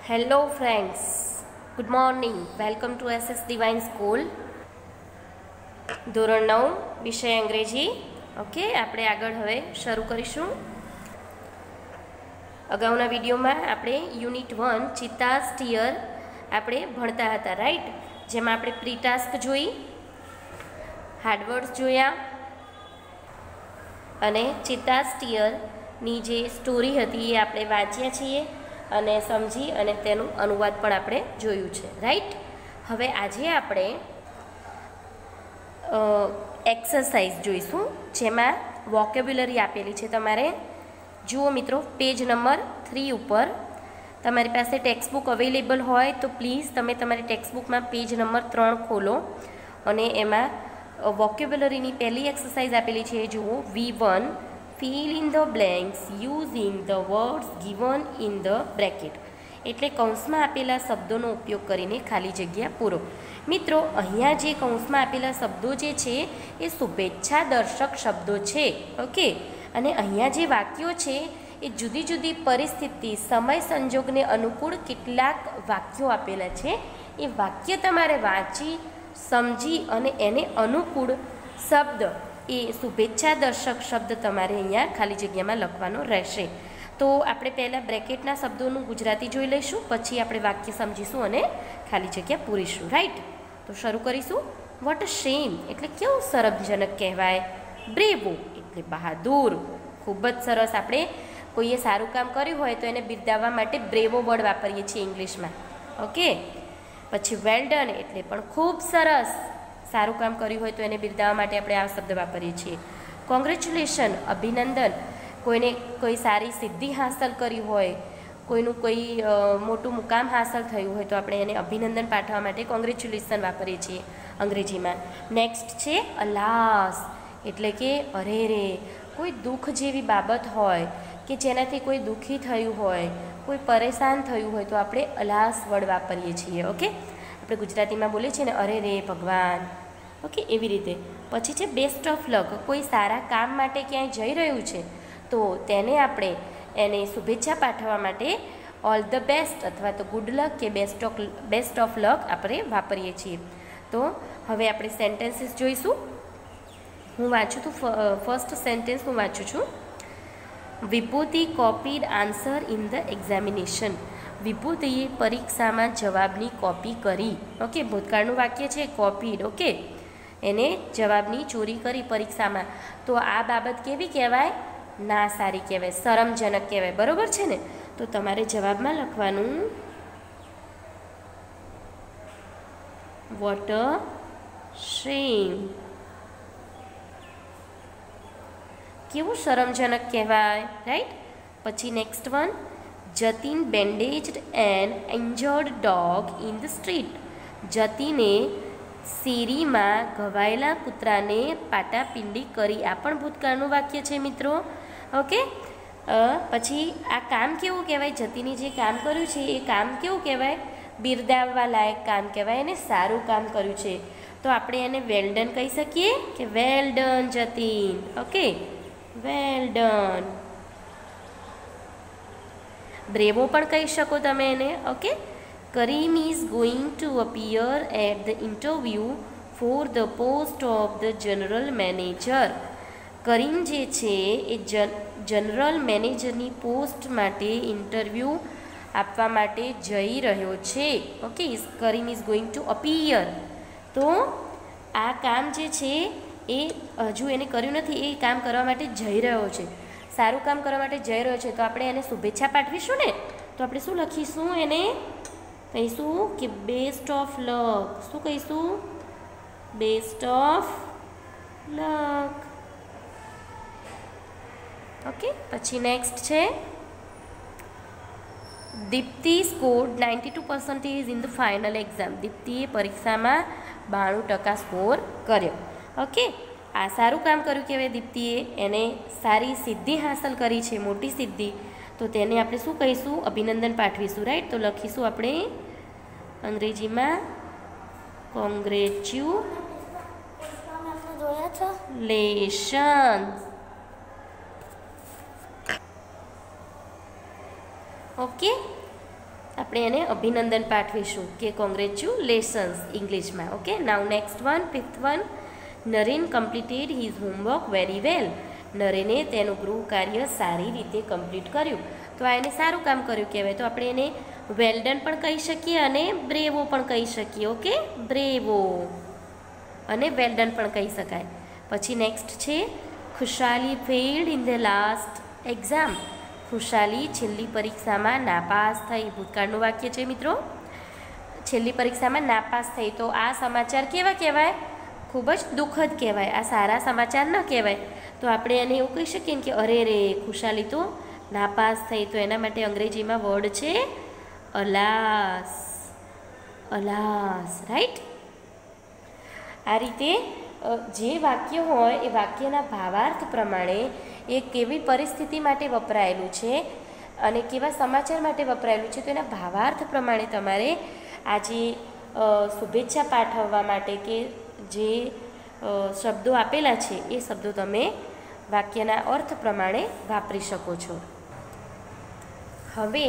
Hello friends, good morning. Welcome to SS divine school. ધોરણ 9 વિષય અંગ્રેજી. ઓકે, આપણે આગળ હવે શરૂ કરીશું. અગાઉના વિડીયોમાં આપણે યુનિટ 1 ચિત્તા સ્ટીયર આપણે ભણતા હતા, રાઈટ? જેમાં આપણે પ્રી ટાસ્ક જોઈ, હાર્ડવર્ડ્સ જોયા અને ચિત્તા સ્ટીયરની જે સ્ટોરી હતી એ આપણે વાંચ્યા છીએ અને સમજી અને તેનું અનુવાદ પણ આપણે જોયું છે, રાઈટ? હવે આજે આપણે એક્સરસાઇઝ જોઈશું, જેમાં વોકેબ્યુલરી આપેલી છે. તમારે જુઓ મિત્રો, પેજ નંબર 3 ઉપર તમારી પાસે ટેક્સ્ટબુક અવેલેબલ હોય તો પ્લીઝ તમે તમારી ટેક્સ્ટબુકમાં પેજ નંબર 3 ખોલો અને એમાં વોકેબ્યુલરીની પહેલી એક્સરસાઇઝ આપેલી છે. જુઓ, V1 fill in the blanks using the words given in the bracket. એટલે કૌંસમાં આપેલા શબ્દોનો ઉપયોગ કરીને ખાલી જગ્યા પૂરો. મિત્રો, અહીંયા જે કૌંસમાં આપેલા શબ્દો જે છે એ શુભેચ્છા દર્શક શબ્દો છે, ઓકે? અને અહીંયા જે વાક્યો છે એ જુદી જુદી પરિસ્થિતિ, સમય સંજોગને અનુકૂળ કેટલાક વાક્યો આપેલા છે. એ વાક્ય તમારે વાંચી સમજી અને એને અનુકૂળ શબ્દ, એ શુભેચ્છા દર્શક શબ્દ તમારે અહીંયા ખાલી જગ્યામાં લખવાનો રહેશે. તો આપણે પહેલાં બ્રેકેટના શબ્દોનું ગુજરાતી જોઈ લઈશું, પછી આપણે વાક્ય સમજીશું અને ખાલી જગ્યા પૂરીશું, રાઈટ? તો શરૂ કરીશું. વોટ અ શેમ એટલે કેવું શરમજનક કહેવાય. બ્રેવો એટલે બહાદુર. ખૂબ જ સરસ. આપણે કોઈએ સારું કામ કર્યું હોય તો એને બિરદાવવા માટે બ્રેવો વર્ડ વાપરીએ છીએ ઇંગ્લિશમાં, ઓકે? પછી વેલ ડન એટલે પણ ખૂબ સરસ. સારું કામ કર્યું હોય તો એને બિરદાવવા માટે આપણે આ શબ્દ વાપરીએ છીએ. કોંગ્રેચ્યુલેશન અભિનંદન. કોઈને કોઈ સારી સિદ્ધિ હાંસલ કરી હોય, કોઈનું કોઈ મોટું મુકામ હાંસલ થયું હોય તો આપણે એને અભિનંદન પાઠવવા માટે કોંગ્રેચ્યુલેશન વાપરીએ છીએ અંગ્રેજીમાં. નેક્સ્ટ છે અલાસ એટલે કે અરે રે. કોઈ દુઃખ જેવી બાબત હોય કે જેનાથી કોઈ દુઃખી થયું હોય, કોઈ પરેશાન થયું હોય તો આપણે અલાસ વર્ડ વાપરીએ છીએ, ઓકે? આપણે ગુજરાતીમાં બોલીએ છીએ ને, અરે રે ભગવાન, ઓકે? એવી રીતે. પછી છે બેસ્ટ ઓફ લક. કોઈ સારા કામ માટે ક્યાંય જઈ રહ્યું છે તો તેને આપણે એને શુભેચ્છા પાઠવવા માટે ઓલ ધ બેસ્ટ અથવા તો ગુડ લક કે બેસ્ટ ઓફ લક આપણે વાપરીએ છીએ. તો હવે આપણે સેન્ટેન્સીસ જોઈશું. હું વાંચું તો ફર્સ્ટ સેન્ટેન્સ હું વાંચું છું. વિભૂતિ કોપીડ આન્સર ઇન ધ એક્ઝામિનેશન. વિભૂતિએ પરીક્ષામાં જવાબની કોપી કરી, ઓકે? ભૂતકાળનું વાક્ય છે કોપીડ, ઓકે? એને જવાબની ચોરી કરી પરીક્ષામાં. તો આ બાબત કેવી કહેવાય? ના સારી કહેવાય, શરમજનક કહેવાય, બરોબર છે ને? તો તમારે જવાબમાં લખવાનું વોટ અ શેમ. કેવું શરમજનક કહેવાય, રાઈટ? પછી next one, Jatin bandaged an injured dog in the street. જતીને શેરીમાં ઘવાયેલા કૂતરાને પાટાપિંડી કરી. આ પણ ભૂતકાળનું વાક્ય છે મિત્રો, ઓકે? પછી આ કામ કેવું કહેવાય? જતીને જે કામ કર્યું છે એ કામ કેવું કહેવાય? બિરદાવવા લાયક કામ કહેવાય, એને સારું કામ કર્યું છે. તો આપણે એને વેલ ડન કહી શકીએ કે well done Jatin, okay? Well done. Bravo પણ કહી શકો તમે એને, okay? Karim is going to appear at the interview for the post of the general manager. Karim જે છે એ જનરલ મેનેજરની પોસ્ટ માટે ઇન્ટરવ્યૂ આપવા માટે જઈ રહ્યો છે, okay? Karim is going to appear. તો આ કામ જે છે એ હજુ એને કર્યું નથી, એ કામ કરવા માટે જઈ રહ્યો છે, સારું કામ કરવા માટે જઈ રહ્યો છે. તો આપણે એને શુભેચ્છા પાઠવીશું ને, તો આપણે શું લખીશું? એને કહીશું કે બેસ્ટ ઓફ લક. શું કહીશું? Best of luck, okay? પછી નેક્સ્ટ છે Dipti scored 92% in the final exam. દીપ્તિએ પરીક્ષામાં 92% સ્કોર કર્યો, ઓકે? આ સારું કામ કર્યું કહેવાય. દીપ્તિએ એને સારી સિદ્ધિ હાંસલ કરી છે, મોટી સિદ્ધિ. તો તેને આપણે શું કહીશું? અભિનંદન પાઠવીશું, રાઈટ? તો લખીશું આપણે અંગ્રેજીમાં કોંગ્રેચ્યુલેશન્સ, ઓકે? આપણે એને અભિનંદન પાઠવીશું કે કોંગ્રેચ્યુલેશન્સ ઇંગ્લિશમાં. Okay, now next one, 5th one. Naren completed his homework very well. નરેને તેનું ગૃહ કાર્ય સારી રીતે કમ્પ્લીટ કર્યું. તો આ એને સારું કામ કર્યું કહેવાય. તો આપણે એને વેલ ડન પણ કહી શકીએ અને બ્રેવો પણ કહી શકીએ. ઓકે, બ્રેવો અને વેલ ડન પણ કહી શકાય. પછી નેક્સ્ટ છે ખુશાલી failed in the last exam. ખુશાલી છેલ્લી પરીક્ષામાં નાપાસ થઈ. ભૂતકાળનું વાક્ય છે મિત્રો. છેલ્લી પરીક્ષામાં નાપાસ થઈ. તો આ સમાચાર કેવા કહેવાય? ખૂબ જ દુઃખદ કહેવાય. આ સારા સમાચાર ન કહેવાય. તો આપણે એને એવું કહી શકીએ કે અરે રે ખુશાલી તો નાપાસ થઈ. તો એના માટે અંગ્રેજીમાં વર્ડ છે અલાસ. અલાસ, રાઈટ. આ રીતે જે વાક્ય હોય એ વાક્યના ભાવાર્થ પ્રમાણે એ કેવી પરિસ્થિતિ માટે વપરાયેલું છે અને કેવા સમાચાર માટે વપરાયેલું છે તો એના ભાવાર્થ પ્રમાણે તમારે આજે શુભેચ્છા પાઠવવા માટે કે જે શબ્દો આપેલા છે એ શબ્દો તમે વાક્યના અર્થ પ્રમાણે વાપરી શકો છો. હવે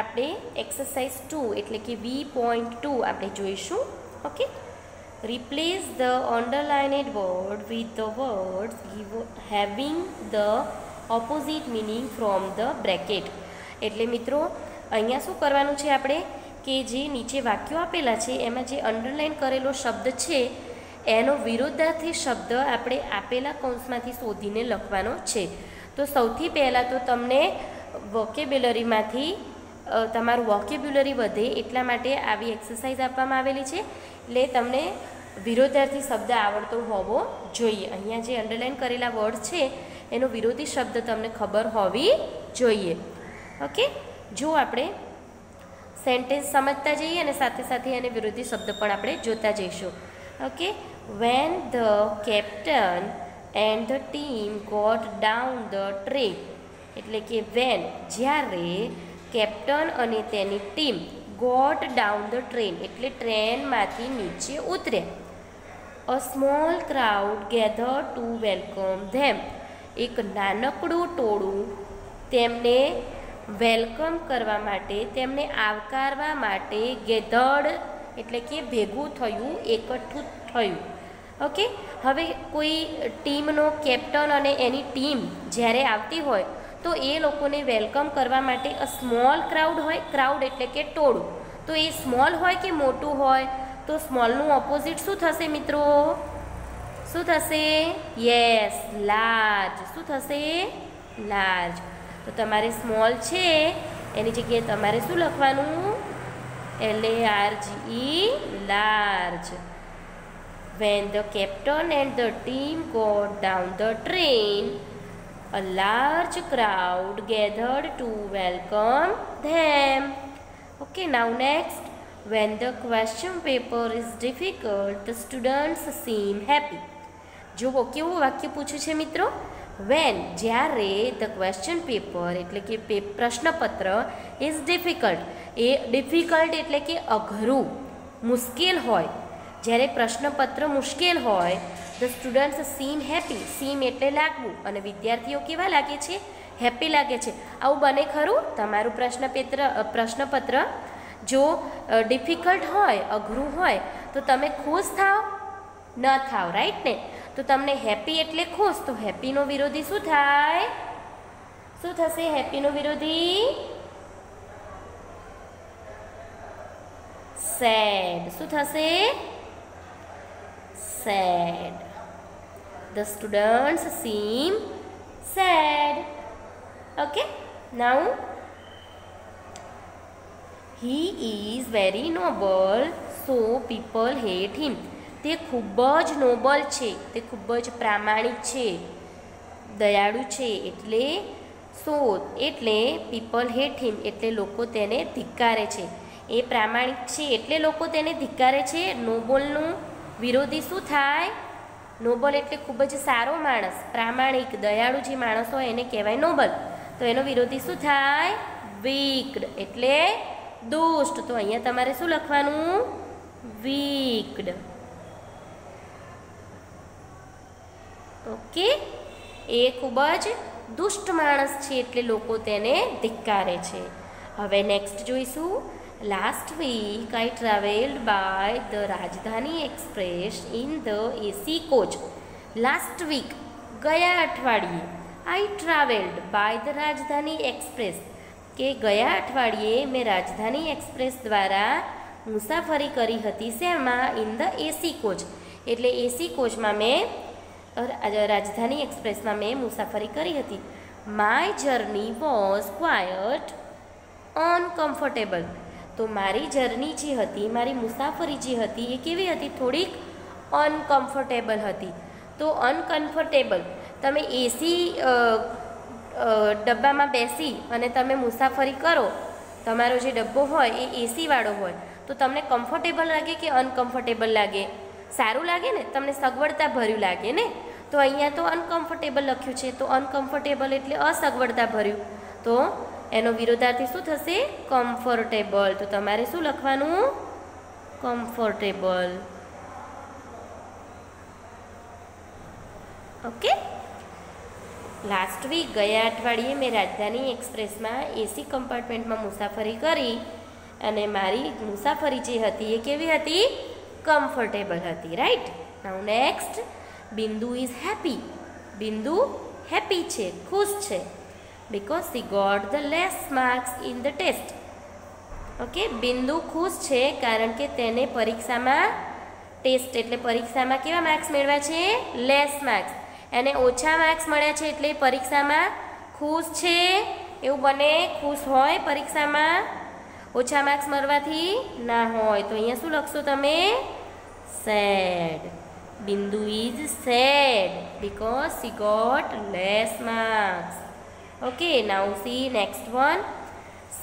આપણે એક્સરસાઇઝ 2 એટલે કે V.2 આપણે જોઈશું. Okay, replace the underlined word with the words having the opposite meaning from the bracket. એટલે મિત્રો અહીંયા શું કરવાનું છે આપણે કે જે નીચે વાક્યો આપેલા છે એમાં જે અંડરલાઇન કરેલો શબ્દ છે એનો વિરોધાર્થી શબ્દ આપણે આપેલા કૌંસમાંથી શોધીને લખવાનો છે. તો સૌથી પહેલાં તો તમને વોકેબ્યુલરીમાંથી તમારું વોકેબ્યુલરી વધે એટલા માટે આવી એક્સરસાઇઝ આપવામાં આવેલી છે. એટલે તમને વિરોધાર્થી શબ્દ આવડતો હોવો જોઈએ. અહીંયા જે અંડરલાઇન કરેલા વર્ડ છે એનો વિરોધી શબ્દ તમને ખબર હોવી જોઈએ. ઓકે, જો આપણે સેન્ટેન્સ સમજતા જઈએ અને સાથે સાથે એને વિરોધી શબ્દ પણ આપણે જોતા જઈશું. Okay, when the captain and the team got down the train. એટલે કે when જ્યારે કેપ્ટન અને તેની team got down the train એટલે ટ્રેનમાંથી નીચે ઉતર્યા. A small crowd gather to welcome them. એક નાનકડું ટોળું તેમને વેલકમ કરવા માટે, તેમને આવકારવા માટે ગેધર્ડ એટલે કે ભેગું થયું, એકઠું થયું. ઓકે, હવે કોઈ ટીમનો કેપ્ટન અને એની ટીમ જ્યારે આવતી હોય તો એ લોકોને વેલકમ કરવા માટે અ સ્મોલ ક્રાઉડ હોય. ક્રાઉડ એટલે કે ટોળું. તો એ સ્મોલ હોય કે મોટું હોય? તો સ્મોલનું ઓપોઝિટ શું થશે મિત્રો? શું થશે? Yes, large. શું થશે? લાર્જ. તો તમારે સ્મોલ છે એની જગ્યાએ તમારે શું લખવાનું? LARGE, large. When the captain and the team got down the train, a large crowd gathered to welcome them. Okay, now next. When the question paper is difficult, the students seem happy. જુઓ કેવું વાક્ય પૂછ્યું છે મિત્રો. when જ્યારે the question paper એટલે કે પ્રશ્નપત્ર is difficult. એ ડિફિકલ્ટ એટલે કે અઘરું, મુશ્કેલ હોય. જ્યારે પ્રશ્નપત્ર મુશ્કેલ હોય the students seem happy. seem એટલે લાગવું અને વિદ્યાર્થીઓ કેવા લાગે છે? હેપી લાગે છે. આવું બને ખરું? તમારું પ્રશ્નપત્ર જો ડિફિકલ્ટ હોય, અઘરું હોય તો તમે ખુશ થાવ? ન થાવ, રાઈટ ને? તો તમને હેપી એટલે ખુશ. તો હેપીનો વિરોધી શું થાય? શું થશે હેપીનો વિરોધી? સેડ. શું થશે? Sad. The students seem sad. Okay, now he is very noble, so people hate him. તે ખૂબ જ નોબલ છે, તે ખૂબ જ પ્રામાણિક છે, દયાળુ છે. એટલે પીપલ હેટ હિમ એટલે લોકો તેને ધિક્કારે છે. એ પ્રામાણિક છે એટલે લોકો તેને ધિક્કારે છે. નોબલનું વિરોધી શું થાય? નોબલ એટલે ખૂબ જ સારો માણસ, પ્રામાણિક, દયાળુ જે માણસ હોય એને કહેવાય નોબલ. તો એનો વિરોધી શું થાય? વીકડ એટલે દુષ્ટ. તો અહીંયા તમારે શું લખવાનું? વીકડ. ઓકે, એ ખૂબ જ દુષ્ટ માણસ છે એટલે લોકો તેને ધિક્કારે છે. હવે નેક્સ્ટ જોઈશું. Last week I travelled by the Rajdhani express in the AC coach. Last week ગયા અઠવાડિયે I travelled by the Rajdhani express કે ગયા અઠવાડિયે મેં રાજધાની એક્સપ્રેસ દ્વારા મુસાફરી કરી હતી. શેમાં? ઇન ધ એસી કોચ, એટલે એસી કોચમાં મેં રાજધાની એક્સપ્રેસમાં મેં મુસાફરી કરી હતી. My journey was quite uncomfortable. તો મારી જર્ની જે હતી, મારી મુસાફરી જે હતી એ કેવી હતી? થોડીક અનકમ્ફર્ટેબલ હતી. તો અનકમ્ફર્ટેબલ, તમે એસી ડબ્બામાં બેસી અને તમે મુસાફરી કરો, તમારો જે ડબ્બો હોય એ એસીવાળો હોય, તો તમને કમ્ફર્ટેબલ લાગે કે અનકમ્ફર્ટેબલ લાગે? સારું લાગે ને, તમને સગવડતા ભર્યું લાગે ને. તો અહીંયા તો અનકમ્ફર્ટેબલ લખ્યું છે, તો અનકમ્ફર્ટેબલ એટલે અસગવડતા ભર્યું. તો એનો વિરોધાર્થી શું થશે? કમ્ફર્ટેબલ. તો તમારે શું લખવાનું? કમ્ફર્ટેબલ. ઓકે. લાસ્ટ વીક ગયા અઠવાડિયે મેં રાજધાની એક્સપ્રેસમાં એસી કમ્પાર્ટમેન્ટમાં મુસાફરી કરી અને મારી મુસાફરી જે હતી એ કેવી હતી? કમ્ફર્ટેબલ હતી. રાઈટ. નાઉ નેક્સ્ટ, બિંદુ ઇઝ હેપી. બિંદુ હેપી છે, ખુશ છે, because she got the less marks in the test. Okay, બિંદુ ખુશ છે કારણ કે તેને પરીક્ષામાં ટેસ્ટ એટલે પરીક્ષામાં કેવા માર્ક્સ મેળવ્યા છે? Less marks. એને ઓછા માર્ક્સ મળ્યા છે એટલે પરીક્ષામાં ખુશ છે. એવું બને? ખુશ હોય પરીક્ષામાં? ઓછા માર્ક્સ મળવાથી ના હોય. તો અહીંયા શું લખશો તમે? Sad. Bindu is sad because she got less marks. Okay, now see next one.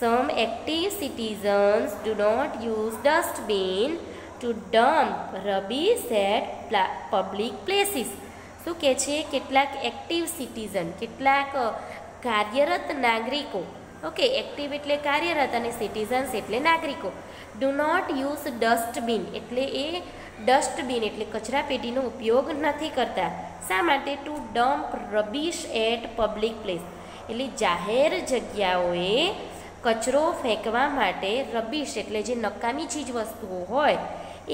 Some active citizens do not use dustbin to dump rubbish at public places. શું કહે છે? કેટલાક એક્ટિવ સિટીઝન, કેટલાક કાર્યરત નાગરિકો. ઓકે, એક્ટિવ એટલે કાર્યરત અને સિટીઝન્સ એટલે નાગરિકો. ડુ નોટ યુઝ ડસ્ટબિન એટલે એ ડસ્ટબિન એટલે કચરાપેટીનો ઉપયોગ નથી કરતા. શા માટે? To dump rubbish at public place એટલે જાહેર જગ્યાઓએ કચરો ફેંકવા માટે. રબીશ એટલે જે નકામી ચીજ વસ્તુઓ હોય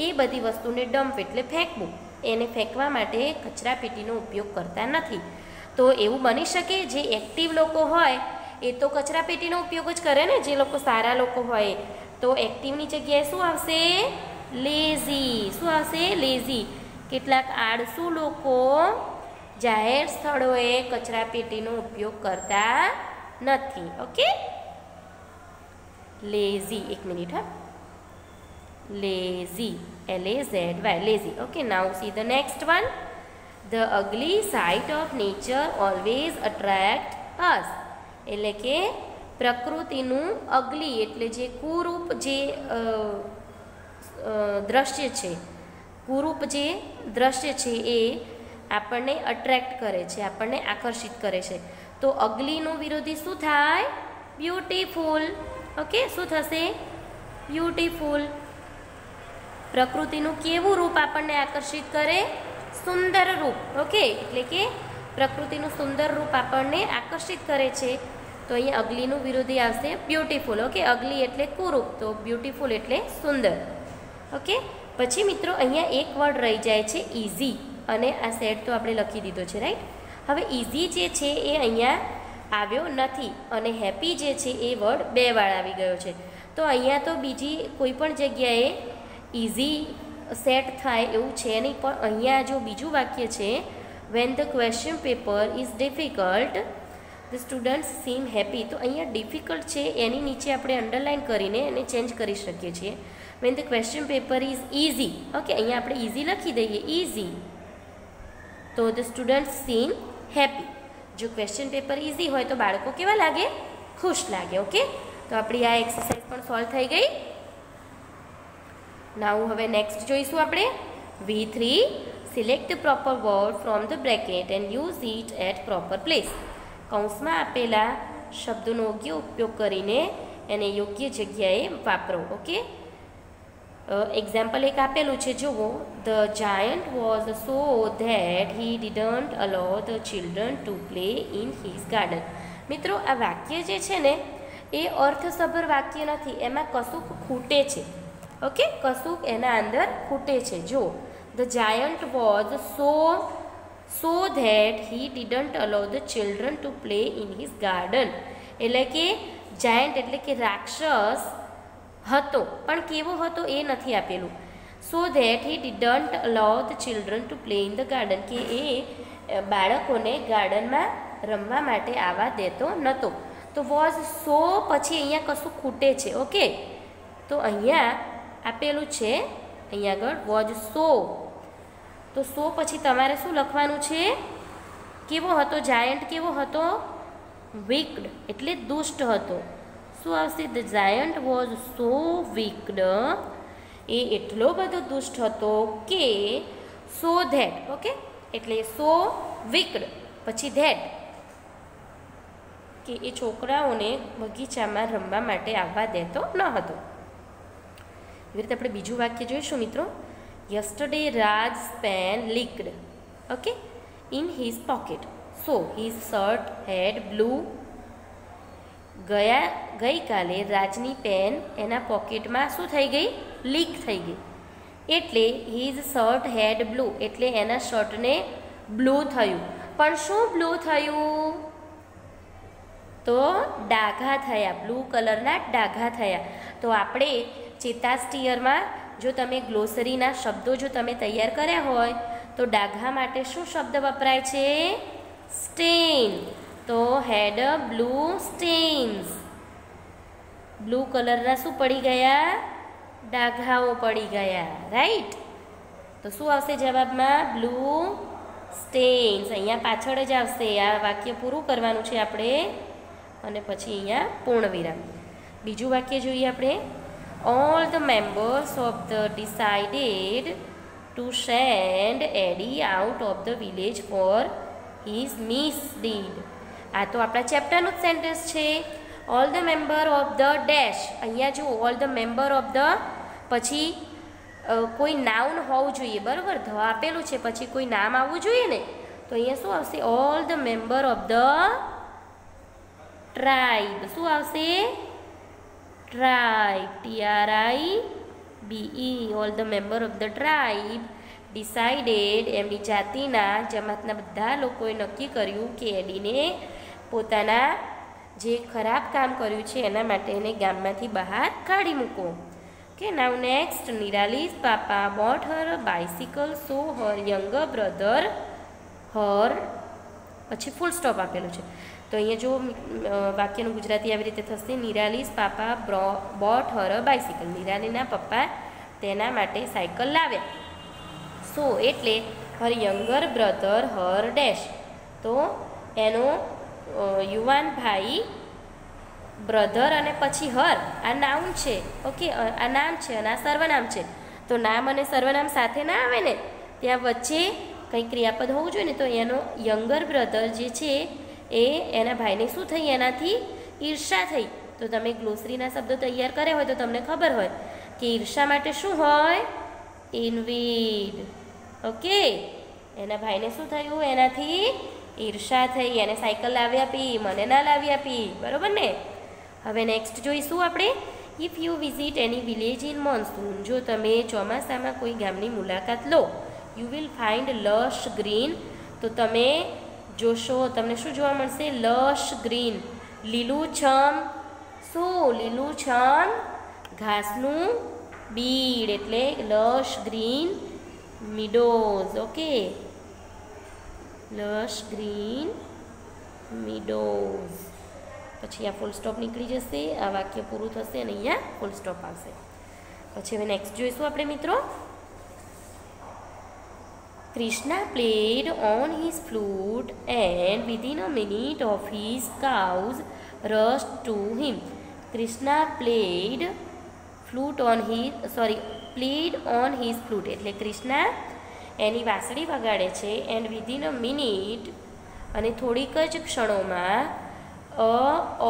એ બધી વસ્તુને ડમ્પ એટલે ફેંકવું, એને ફેંકવા માટે કચરાપેટીનો ઉપયોગ કરતા નથી. તો એવું બની શકે જે એક્ટિવ લોકો હોય એ તો કચરાપેટીનો ઉપયોગ જ કરે ને, જે લોકો સારા લોકો હોય. તો એક્ટિવની જગ્યાએ શું આવશે? લેઝી. શું આવશે? લેઝી. કેટલાક આળસુ લોકો જાહેર સ્થળોએ કચરાપેટીનો ઉપયોગ કરતા નથી. Okay, lazy. એક મિનિટ હા. Lazy, LAZY, lazy. Okay, now see the next one. The ugly sight of nature always attract us. એટલે કે પ્રકૃતિનું અગલી એટલે જે કુરૂપ જે દ્રશ્ય છે, કુરૂપ જે દ્રશ્ય છે એ આપણને અટ્રેક્ટ કરે છે, આપણને આકર્ષિત કરે છે. તો અગલીનું વિરોધી શું થાય? બ્યુટીફુલ. ઓકે, શું થશે? બ્યુટીફુલ. પ્રકૃતિનું કેવું રૂપ આપણને આકર્ષિત કરે? સુંદર રૂપ. ઓકે, એટલે કે પ્રકૃતિનું સુંદર રૂપ આપણને આકર્ષિત કરે છે. તો અહીંયા અગલીનું વિરોધી આવશે બ્યુટીફુલ. ઓકે, અગલી એટલે કુરૂપ, તો બ્યુટીફુલ એટલે સુંદર. ઓકે, પછી મિત્રો અહીંયા એક વર્ડ રહી જાય છે ઇઝી, અને આ સેટ તો આપણે લખી દીધો છે. રાઈટ. હવે ઇઝી જે છે એ અહીંયા આવ્યો નથી અને હેપી જે છે એ વર્ડ બે વાર આવી ગયો છે. તો અહીંયા તો બીજી કોઈ પણ જગ્યાએ ઇઝી સેટ થાય એવું છે નહીં, પણ અહીંયા જો બીજું વાક્ય છે, when the question paper is difficult the students seem happy. તો અહીંયા ડિફિકલ્ટ છે એની નીચે આપણે અંડરલાઇન કરીને એને ચેન્જ કરી શકીએ છીએ. Van the question paper is easy. Okay, અહીંયા આપણે ઇઝી લખી દઈએ, ઇઝી. તો ધ સ્ટુડન્ટ્સ સીમ હેપી. જો ક્વેશ્ચન પેપર ઇઝી હોય તો બાળકો કેવા લાગે? ખુશ લાગે. ઓકે, તો આપણી આ એક્સરસાઇઝ પણ સોલ્વ થઈ ગઈ. નાઉ હવે નેક્સ્ટ જોઈશું આપણે. V3, select the proper word from the bracket and use it at proper place. કૌંસમાં આપેલા શબ્દોનો યોગ્ય ઉપયોગ કરીને એને યોગ્ય જગ્યાએ વાપરો. ઓકે, એક્ઝામ્પલ એક આપેલું છે, જુઓ. The giant was so that he didn't અલો the children to play in his garden. મિત્રો, આ વાક્ય જે છે ને એ અર્થસભર વાક્ય નથી, એમાં કશુંક ખૂટે છે. ઓકે, કશુંક એના અંદર ખૂટે છે. જો the giant was so that he didn't allow the children to play in his garden. એટલે કે જાયન્ટ એટલે કે રાક્ષસ હતો, પણ કેવો હતો એ નથી આપેલું. So that he didn't allow the children to play in the garden, કે એ બાળકોને ગાર્ડનમાં રમવા માટે આવવા દેતો નહોતો. તો વોઝ સો પછી અહીંયા કશું ખૂટે છે. ઓકે, તો અહીંયા આપેલું છે, અહીંયા આગળ વોઝ સો, તો સો પછી તમારે શું લખવાનું છે? કેવો હતો જાયન્ટ? કેવો હતો? વીકડ એટલે દુષ્ટ હતો. શું આવશે? ધ જાયન્ટ વોઝ સો વીકડ, એ એટલો બધો દુષ્ટ હતો કે સો ધેટ. ઓકે, એટલે સો વીકડ પછી ધેટ, કે એ છોકરાઓને બગીચામાં રમવા માટે આવવા દેતો ન હતો. એવી રીતે આપણે બીજું વાક્ય જોઈશું મિત્રો. Yesterday Raj's pen leaked, okay, in his pocket, so his shirt had blue. ગઈકાલે રાજની પેન એના પોકેટમાં શું થઈ ગઈ? લીક થઈ ગઈ. એટલે હિઝ શર્ટ હેડ બ્લુ એટલે એના શર્ટને બ્લુ થયું. પણ શું બ્લુ થયું? તો ડાઘા થયા, બ્લુ કલરના ડાઘા થયા. તો આપણે ચેતાસ ટીયરમાં જો તમે ગ્લોસરીના શબ્દો જો તમે તૈયાર કર્યા હોય તો ડાઘા માટે શું શબ્દ વપરાય છે? સ્ટેઇન. તો હેડ બ્લુ સ્ટેઇન્સ, બ્લુ કલરના શું પડી ગયા? ડાઘાઓ પડી ગયા. રાઈટ, તો શું આવશે જવાબમાં? બ્લુ સ્ટેઇન્સ. અહીંયા પાછળ જ આવશે. આ વાક્ય પૂરું કરવાનું છે આપણે, અને પછી અહીંયા પૂર્ણ વિરામ. બીજું વાક્ય જોઈએ આપણે. All the members of the decided to send Eddie out of the village for his misdeed. આ તો આપણા ચેપ્ટરનું જ સેન્ટેન્સ છે. All the member of the dash. અહીંયા જુઓ, all the member of the પછી કોઈ નાઉન હોવું જોઈએ, બરાબર? ધ આપેલું છે પછી કોઈ નામ આવવું જોઈએ ને. તો અહીંયા શું આવશે? All the member of the tribe. શું આવશે? Tribe, TRIBE. All the member of the tribe decided, એમની જાતિના જમાતના બધા લોકોએ નક્કી કર્યું કે એડીને પોતાના જે ખરાબ કામ કર્યું છે એના માટે એને ગામમાંથી બહાર કાઢી મૂકો. Okay, now next. નિરાલીઝ પાપા બોટ હર બાઇસિકલ સો હર યંગર બ્રધર હર, પછી ફૂલ સ્ટોપ આપેલું છે. તો અહીંયા જો વાક્યનું ગુજરાતી આવી રીતે થશે. નિરાલીઝ પાપા બોટ હર બાઇસિકલ, નિરાલીના પપ્પા તેના માટે સાયકલ લાવ્યા. સો એટલે હર યંગર બ્રધર હર ડેશ, તો એનો યુવાન ભાઈ બ્રધર અને પછી હર, આ નાઉન છે. ઓકે, આ નામ છે અને આ સર્વનામ છે. તો નામ અને સર્વનામ સાથે ના આવે ને, ત્યાં વચ્ચે કંઈ ક્રિયાપદ હોવું જોઈએ ને. તો એનો યંગર બ્રધર જે છે એ એના ભાઈને શું થઈ? એનાથી ઈર્ષા થઈ. તો તમે ગ્લોસરીના શબ્દો તૈયાર કર્યા હોય તો તમને ખબર હોય કે ઈર્ષા માટે શું હોય? ઇન્વીડ. ઓકે, એના ભાઈને શું થયું? એનાથી ઈર્ષા થઈ. એને સાયકલ લાવી આપી, મને ના લાવી આપી, બરાબર ને? હવે નેક્સ્ટ જોઈશું આપણે. If you visit any village in monsoon, જો તમે ચોમાસામાં કોઈ ગામની મુલાકાત લો, you will find lush green, તો તમે જોશો, તમને શું જોવા મળશે? લશ ગ્રીન, લીલુંછમ. શું? લીલુંછમ ઘાસનું બીડ, એટલે lush green meadows. Okay, lush green meadows. પછી આ ફૂલ સ્ટોપ નીકળી જશે, આ વાક્ય પૂરું થશે અને અહીંયા ફૂલ સ્ટોપ આવશે. પછી હવે નેક્સ્ટ જોઈશું આપણે મિત્રો. Krishna played on his flute and within a minute of his cows rushed to him. Krishna played on his flute એટલે કૃષ્ણા એની વાંસળી વગાડે છે. એન્ડ વિધિન અ મિનિટ, અને થોડીક જ ક્ષણોમાં,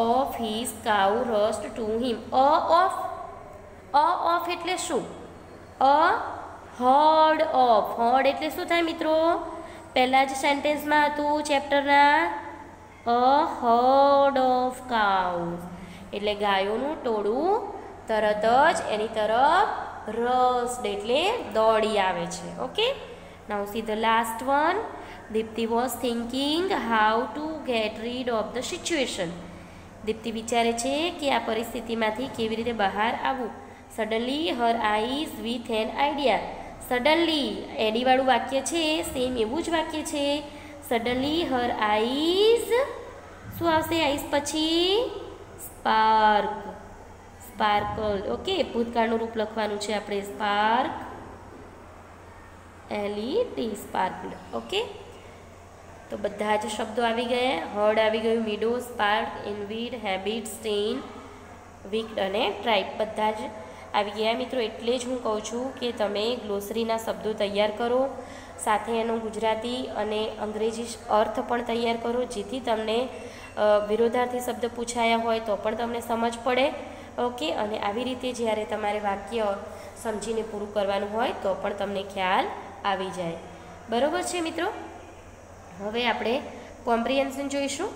of his cow rushed to him. Of એટલે શું? Hard of. હર્ડ એટલે શું થાય મિત્રો? પહેલાં જ સેન્ટેન્સમાં હતું ચેપ્ટરના, હર્ડ ઓફ કાઉઝ, એટલે ગાયોનું ટોળું તરત જ એની તરફ રસ્ડ એટલે દોડી આવે છે. Okay, now see the last one. Dipti was thinking how to get rid of the situation. દીપ્તિ વિચારે છે કે આ પરિસ્થિતિમાંથી કેવી રીતે બહાર આવવું. Suddenly her eyes with an idea. Suddenly એડીવાળું વાક્ય છે, સેમ એવું જ વાક્ય છે. સડનલી હર આઈઝ, શું આવશે આઈઝ પછી? Spark, sparkle. ઓકે, ભૂતકાળનું રૂપ લખવાનું છે આપણે. Spark, LED, sparkle. ઓકે, તો બધા જ શબ્દો આવી ગયા. હર્ડ આવી ગયું, મીડો, સ્પાર્ક, ઇનવીડ, હેબિટ, સ્ટેઇન, વીક્ડ અને ટ્રાઇબ બધા જ આવી ગયા મિત્રો. એટલે જ હું કહું છું કે તમે ગ્લોસરીના શબ્દો તૈયાર કરો, સાથે એનો ગુજરાતી અને અંગ્રેજી અર્થ પણ તૈયાર કરો, જેથી તમને વિરોધાર્થી શબ્દ પૂછાયા હોય તો પણ તમને સમજ પડે. ઓકે, અને આવી રીતે જ્યારે તમારે વાક્ય સમજીને પૂરું કરવાનું હોય તો પણ તમને ખ્યાલ આવી જાય. બરાબર છે મિત્રો. હવે આપણે કોમ્પ્રિહેન્શન જોઈશું.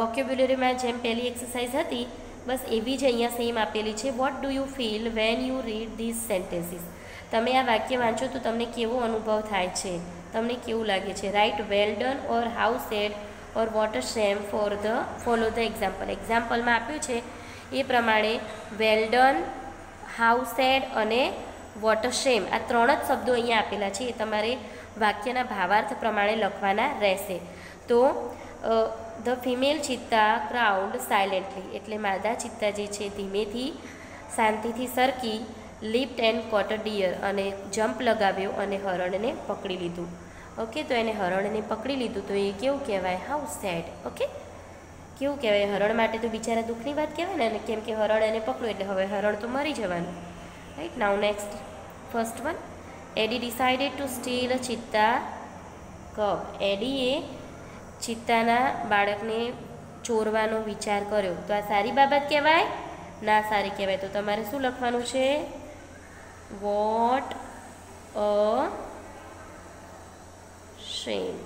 વોકેબ્યુલરીમાં જેમ પહેલી એક્સરસાઇઝ હતી બસ એવી જ અહીંયા સેમ આપેલી છે. What do you feel when you read this sentences. તમે આ વાક્ય વાંચો તો તમને કેવો અનુભવ થાય છે, તમને કેવું લાગે છે. Right well done or how sad or what a shame follow the example. એક્ઝામ્પલમાં આપ્યું છે એ પ્રમાણે વેલ ડન, હાઉ સેડ અને વોટ અ શેમ આ ત્રણ જ શબ્દો અહીંયા આપેલા છે. એ તમારે વાક્યના ભાવાર્થ પ્રમાણે લખવાના રહેશે. તો the female cheetah crouched silently એટલે માદા ચિત્તા જે છે ધીમેથી શાંતિથી સરકી, lift and caught a deer અને જમ્પ લગાવ્યો અને હરણને પકડી લીધું. ઓકે, તો એને હરણને પકડી લીધું તો એ કેવું કહેવાય? How sad. ઓકે, કેવું કહેવાય? હરણ માટે તો બિચારા દુઃખની વાત કહેવાય ને, કેમ કે હરણ એને પકડ્યું એટલે હવે હરણ તો મરી જવાનું. Right. Now next, first one. Eddie decided to steal a cheetah cub. ADA ચિત્તાના બાળકને ચોરવાનો વિચાર કર્યો. તો આ સારી બાબત કહેવાય? ના સારી કહેવાય. તો તમારે શું લખવાનું છે? What a શેમ.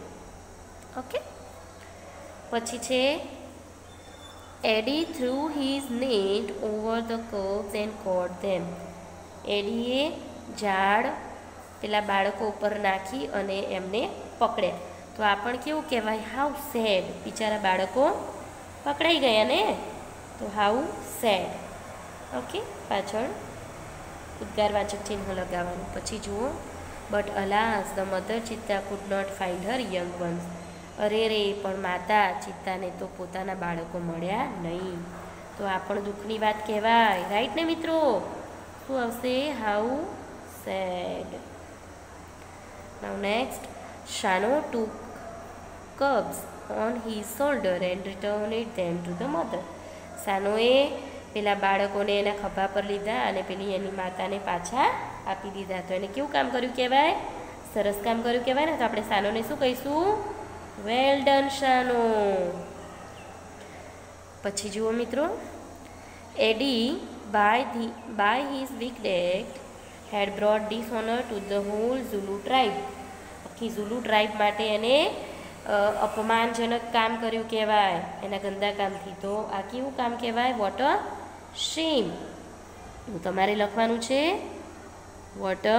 ઓકે, પછી છે Eddie threw his net over the curves and caught them. એડીએ ઝાડ પેલા બાળકો ઉપર નાખી અને એમને પકડ્યા. તો આ પણ કેવું કહેવાય? How sad. બિચારા બાળકો પકડાઈ ગયા ને, તો હાઉ સેડ. ઓકે, પાછળ ઉદ્ગારવાચક ચિહ્ન લગાવવાનું. પછી જુઓ, but alas the mother cheetah could not find her young ones. અરે રે, પણ માતા ચિત્તાને તો પોતાના બાળકો મળ્યા નહીં. તો આ પણ દુઃખની વાત કહેવાય. રાઈટ ને મિત્રો? શું આવશે? How sad. Now next, Shano took cubs on his shoulder and returned them to the mother. સાનોએ પેલા બાળકોને એના ખભા પર લીધા અને પેલી એની માતાને પાછા આપી દીધા. તો એને કેવું કામ કર્યું કહેવાય? સરસ કામ કર્યું કહેવાય ને. તો આપણે સાનોને શું કહીશું? Well done Shano. પછી જુઓ મિત્રો, એડી by his wicked act had brought dishonor to the whole Zulu tribe. આખી ઝુલુ ટ્રાઇબ માટે એને અપમાનજનક કામ કર્યું કહેવાય એના ગંદા કામથી. તો આ કેવું કામ કહેવાય? What a shame. તમારે લખવાનું છે વોટ અ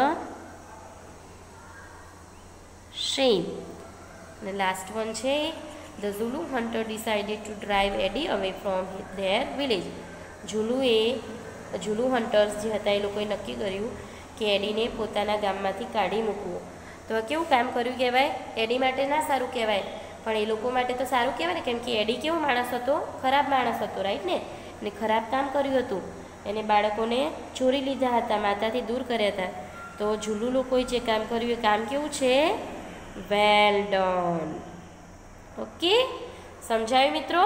શેમ. અને લાસ્ટ વન છે, the Zulu hunter decided to drive Eddie away from their village. Zulu hunters જે હતા એ લોકોએ નક્કી કર્યું કે એડીને પોતાના ગામમાંથી કાઢી મૂકવું. તો કેવું કામ કર્યું કહેવાય? એડી માટે ના સારું કહેવાય, પણ એ લોકો માટે તો સારું કહેવાય ને, કેમ કે એડી કેવો માણસ હતો? ખરાબ માણસ હતો. રાઈટ ને? એને ખરાબ કામ કર્યું હતું. એને બાળકોને ચોરી લીધા હતા, માતાથી દૂર કર્યા હતા. તો ઝુલુ લોકોએ જે કામ કર્યું એ કામ કેવું છે? Well done. ઓકે, સમજાયું મિત્રો?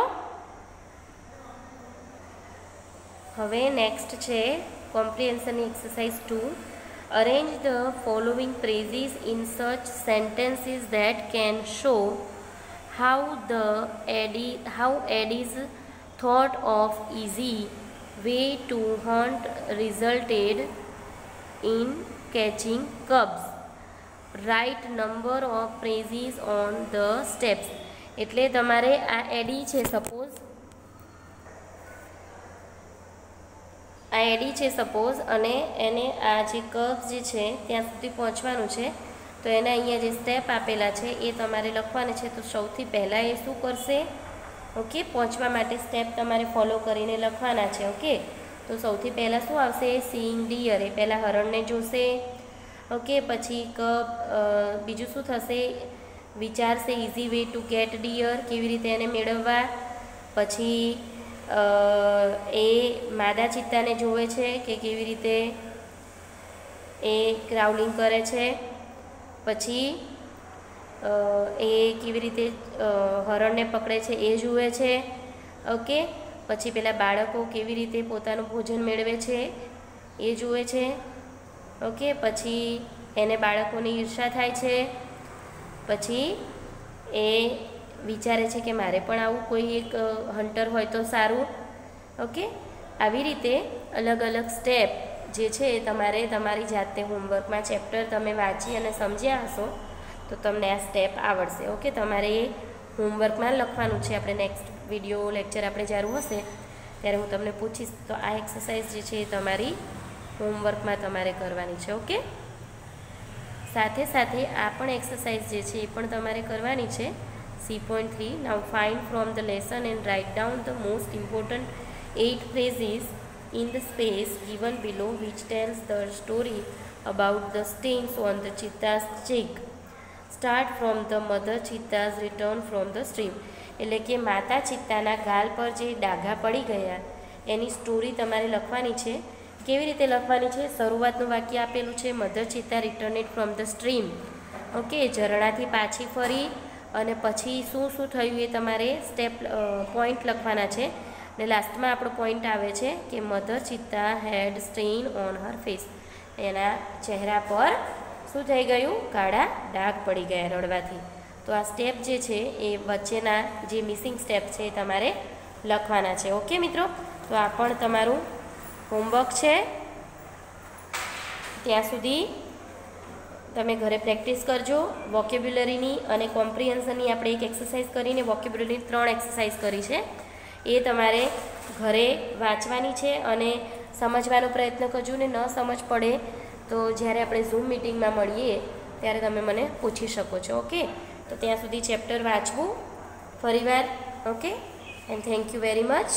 હવે નેક્સ્ટ છે કોમ્પ્રિહેન્શનની exercise 2. Arrange the following phrases in such sentences that can show how Eddie's thought of easy way to hunt resulted in catching cubs. Write number of phrases on the steps. એટલે તમારે આ એડી છે, suppose આ એડી છે suppose, અને એને આ જે કર્વ જે છે ત્યાં સુધી પહોંચવાનું છે, તો એના અહીંયા જે સ્ટેપ આપેલા છે એ તમારે લખવાના છે. તો સૌથી પહેલાં એ શું કરશે? ઓકે, પહોંચવા માટે સ્ટેપ તમારે ફોલો કરીને લખવાના છે. ઓકે, તો સૌથી પહેલાં શું આવશે? સીઈંગ ડિયર, એ પહેલાં હરણને જોશે. ઓકે, પછી બીજું શું થશે? વિચારશે easy way to get deer, કેવી રીતે એને મેળવવા. પછી એ માદા ચિત્તાને જોવે છે કે કેવી રીતે એ ક્રાઉલિંગ કરે છે. પછી એ કેવી રીતે હરણને પકડે છે એ જુએ છે. ઓકે, પછી પેલા બાળકો કેવી રીતે પોતાનું ભોજન મેળવે છે એ જુએ છે. ઓકે, પછી એને બાળકોની ઈર્ષા થાય છે. પછી એ વિચારે છે કે મારે પણ આવું કોઈ એક હન્ટર હોય તો સારું. ઓકે, આવી રીતે અલગ અલગ સ્ટેપ જે છે એ તમારે તમારી જાતે હોમવર્કમાં ચેપ્ટર તમે વાંચી અને સમજ્યા હશો તો તમને આ સ્ટેપ આવડશે. ઓકે, તમારે એ હોમવર્કમાં લખવાનું છે. આપણે નેક્સ્ટ વિડીયો લેક્ચર આપણે જ્યારે હશે ત્યારે હું તમને પૂછીશ. તો આ એક્સરસાઇઝ જે છે એ તમારી હોમવર્કમાં તમારે કરવાની છે. ઓકે, સાથે સાથે આ પણ એક્સરસાઇઝ જે છે એ પણ તમારે કરવાની છે. C.3 Now find from the lesson and write down the most important 8 phrases in the space given below which tells the story about the stains on the cheetah's cheek. Start from the mother cheetah's return from the stream. એટલે કે માતા ચિત્તાના ગાલ પર જે ડાઘા પડી ગયા એની story તમારે લખવાની છે. કેવી રીતે લખવાની છે? શરૂઆતનું વાક્ય આપેલું છે mother cheetah returned from the stream. Okay, ઝરણાથી પાછી ફરી અને પછી શું શું થયું એ તમારે સ્ટેપ પોઈન્ટ લખવાના છે. ને લાસ્ટમાં આપણો પોઈન્ટ આવે છે કે mother cheetah had stain on her face, એના ચહેરા પર શું થઈ ગયું? કાળા ડાઘ પડી ગયા રડવાથી. તો આ સ્ટેપ જે છે એ વચ્ચેના જે મિસિંગ સ્ટેપ છે એ તમારે લખવાના છે. ઓકે મિત્રો, તો આ પણ તમારું હોમવર્ક છે. ત્યાં સુધી તમે ઘરે પ્રેક્ટિસ કરજો. વોકેબ્યુલરીની અને કોમ્પ્રિહેન્શનની આપણે એક એક્સરસાઇઝ કરીને વોકેબ્યુલરીની 3 એક્સરસાઇઝ કરી છે. એ તમારે ઘરે વાંચવાની છે અને સમજવાનો પ્રયત્ન કરજો. ને ન સમજ પડે તો જ્યારે આપણે ઝૂમ મિટિંગમાં મળીએ ત્યારે તમે મને પૂછી શકો છો. ઓકે, તો ત્યાં સુધી ચેપ્ટર વાંચવું ફરીવાર. Okay, and thank you very much.